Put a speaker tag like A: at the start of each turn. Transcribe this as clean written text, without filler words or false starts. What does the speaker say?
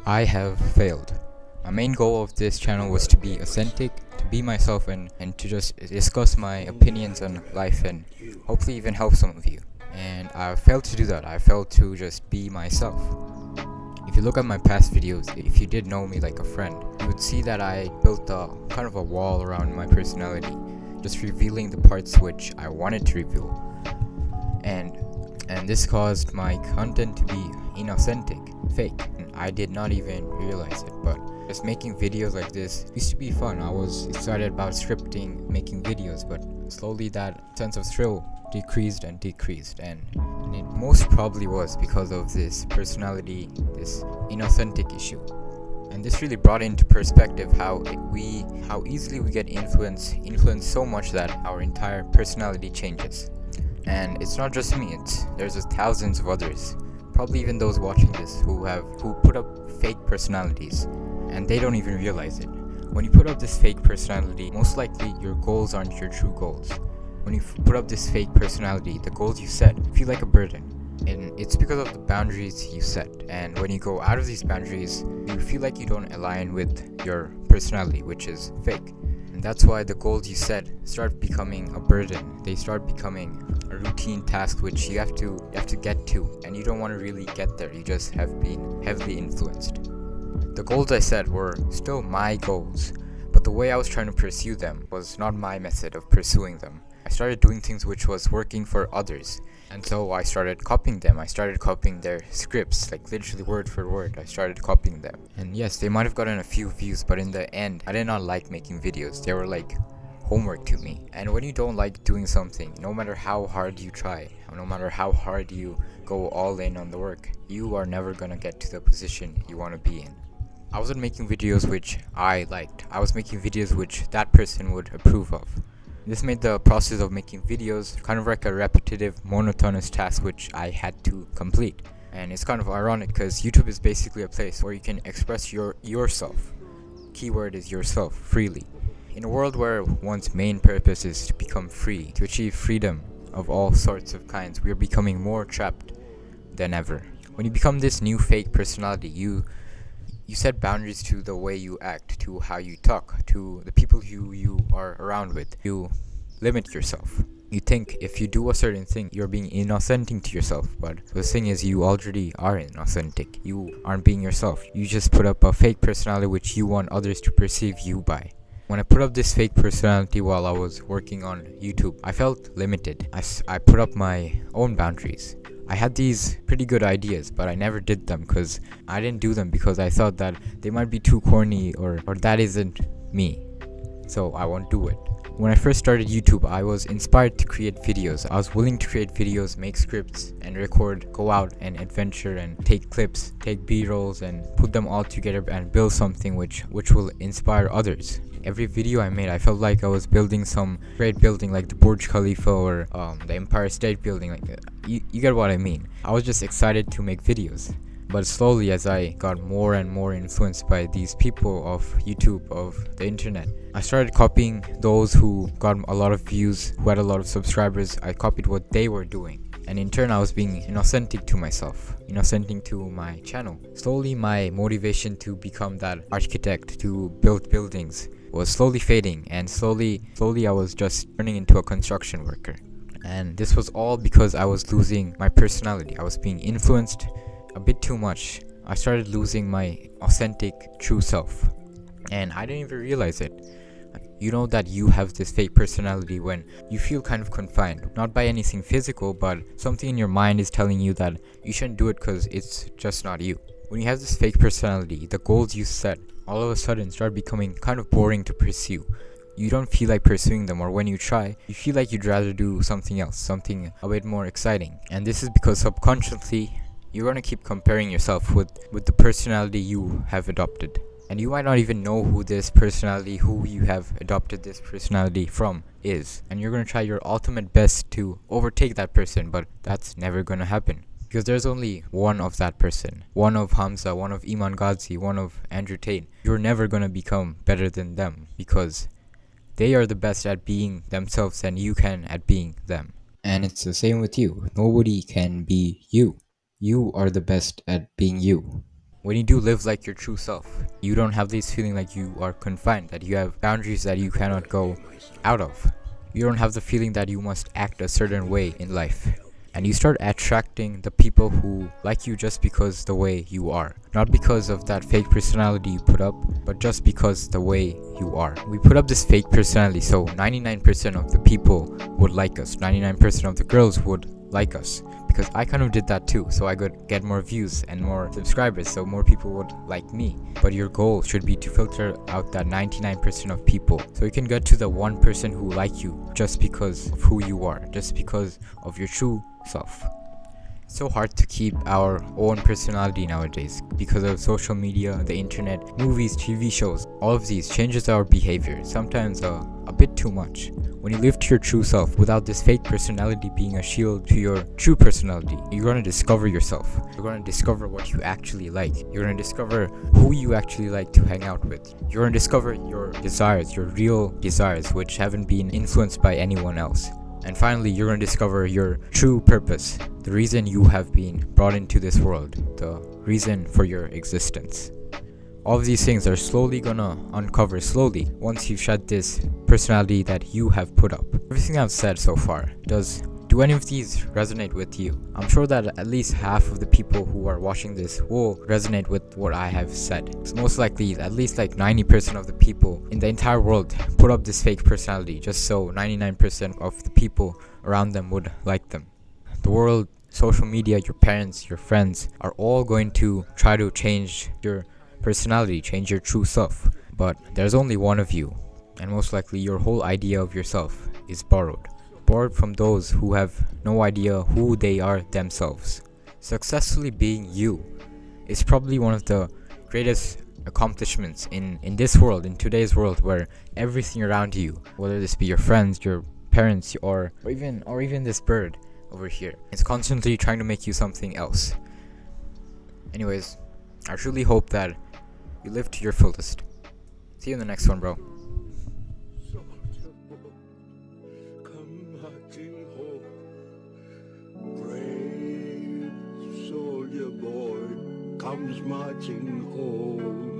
A: I have failed. My main goal of this channel was to be authentic, to be myself, and to just discuss my opinions on life and hopefully even help some of you. And I failed to do that. I failed to just be myself. If you look at my past videos, if you did know me like a friend, you would see that I built a kind of a wall around my personality, just revealing the parts which I wanted to reveal. And this caused my content to be inauthentic, fake. And I did not even realize it, but just making videos like this used to be fun. I was excited about scripting, making videos, but slowly that sense of thrill decreased, and it most probably was because of this personality, this inauthentic issue. And this really brought into perspective how easily we get influenced so much that our entire personality changes. And it's not just me, there's just thousands of others, probably even those watching this, who put up fake personalities, and they don't even realize it. When you put up this fake personality, most likely your goals aren't your true goals. When you put up this fake personality, the goals you set feel like a burden. And it's because of the boundaries you set. And when you go out of these boundaries, you feel like you don't align with your personality, which is fake. And that's why the goals you set start becoming a burden. They start becoming a routine task which you have to get to, and you don't want to really get there. You just have been heavily influenced. The goals I set were still my goals, but the way I was trying to pursue them was not my method of pursuing them. I started doing things which was working for others, and so I started copying them. I started copying their scripts, like literally word for word. I started copying them. And yes, they might have gotten a few views, but in the end, I did not like making videos. They were like homework to me. And when you don't like doing something, no matter how hard you try, no matter how hard you go all in on the work, you are never gonna get to the position you want to be in. I wasn't making videos which I liked. I was making videos which that person would approve of. This made the process of making videos kind of like a repetitive, monotonous task which I had to complete. And it's kind of ironic because YouTube is basically a place where you can express yourself. Keyword is yourself, freely. In a world where one's main purpose is to become free, to achieve freedom of all sorts of kinds, we are becoming more trapped than ever. When you become this new fake personality, you set boundaries to the way you act, to how you talk, to the people who you are around with. You limit yourself. You think if you do a certain thing, you're being inauthentic to yourself, but the thing is you already are inauthentic. You aren't being yourself. You just put up a fake personality which you want others to perceive you by. When I put up this fake personality while I was working on YouTube, I felt limited. I put up my own boundaries. I had these pretty good ideas, but I never did them because I didn't do them because I thought that they might be too corny or that isn't me. So I won't do it. When I first started YouTube, I was inspired to create videos. I was willing to create videos, make scripts, and record, go out and adventure and take clips, take B-rolls and put them all together and build something which will inspire others. Every video I made, I felt like I was building some great building like the Burj Khalifa or the Empire State Building. Like you get what I mean. I was just excited to make videos. But slowly, as I got more and more influenced by these people of YouTube, of the internet, I started copying those who got a lot of views, who had a lot of subscribers. I copied what they were doing. And in turn, I was being inauthentic to myself, inauthentic to my channel. Slowly, my motivation to become that architect, to build buildings, was slowly fading. And slowly I was just turning into a construction worker. And this was all because I was losing my personality. I was being influenced a bit too much. I started losing my authentic, true self. And I didn't even realize it. You know that you have this fake personality when you feel kind of confined, not by anything physical, but something in your mind is telling you that you shouldn't do it because it's just not you. When you have this fake personality, the goals you set all of a sudden start becoming kind of boring to pursue. You don't feel like pursuing them, or when you try, you feel like you'd rather do something else, something a bit more exciting. And this is because subconsciously, you're going to keep comparing yourself with the personality you have adopted. And you might not even know who you have adopted this personality from is. And you're going to try your ultimate best to overtake that person, but that's never going to happen. Because there's only one of that person. One of Hamza, one of Iman Ghazi, one of Andrew Tate. You're never going to become better than them because they are the best at being themselves and you can at being them. And it's the same with you. Nobody can be you. You are the best at being you. when you do live like your true self, you don't have this feeling like you are confined, that you have boundaries that you cannot go out of. You don't have the feeling that you must act a certain way in life. And you start attracting the people who like you just because the way you are. Not because of that fake personality you put up, but just because the way you are. We put up this fake personality so 99% of the people would like us. 99% of the girls would like us. Because I kind of did that too, so I could get more views and more subscribers, so more people would like me. But your goal should be to filter out that 99% of people, so you can get to the 1% who like you just because of who you are, just because of your true self. It's so hard to keep our own personality nowadays because of social media, the internet, movies, TV shows. All of these changes our behavior, sometimes a bit too much. When you live to your true self without this fake personality being a shield to your true personality, you're going to discover yourself. You're going to discover what you actually like. You're going to discover who you actually like to hang out with. You're going to discover your desires, your real desires, which haven't been influenced by anyone else. And finally, you're going to discover your true purpose, the reason you have been brought into this world, the reason for your existence. All of these things are slowly gonna uncover slowly once you shed this personality that you have put up. Everything I've said so far, do any of these resonate with you? I'm sure that at least half of the people who are watching this will resonate with what I have said. It's most likely at least like 90% of the people in the entire world put up this fake personality just so 99% of the people around them would like them. The world, social media, your parents, your friends are all going to try to change your personality, change your true self. But there's only one of you, and most likely your whole idea of yourself is borrowed from those who have no idea who they are themselves. Successfully being you is probably one of the greatest accomplishments in this world, in today's world, where everything around you, whether this be your friends, your parents, or even this bird over here, it's constantly trying to make you something else. Anyways, I truly hope that you live to your fullest. See you in the next one, bro.
B: Brave soldier boy comes marching home.